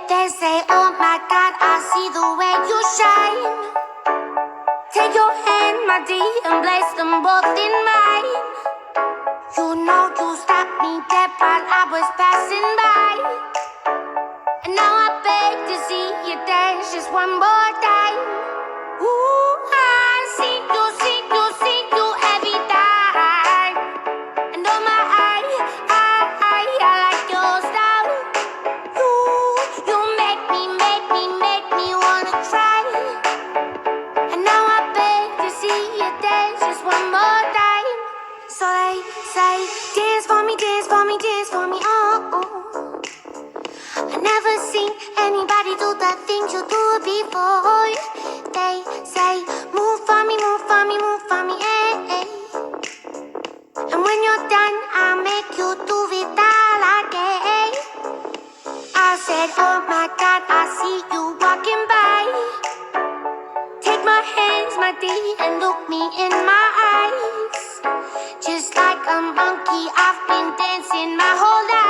They say, oh my God, I see the way you shine. Take your hand, my dear, and place them both in mine. You know you stopped me dead while I was passing by. And now I beg to see you dance just one more time. Ooh, I see you every time. And oh my, I like your style. You make me wanna try. And now I beg to see you dance just one more time. So they say, dance for me, dance for me, dance for me, oh. I never seen anybody do the things you do before. They say, move for me, move for me, move for me, eh. And when you're done, I'll make you do it all again. I said, oh my God, I see you walking by. Take my hands, my dear, and look me in my eyes. Just like a monkey, I've been dancing my whole life.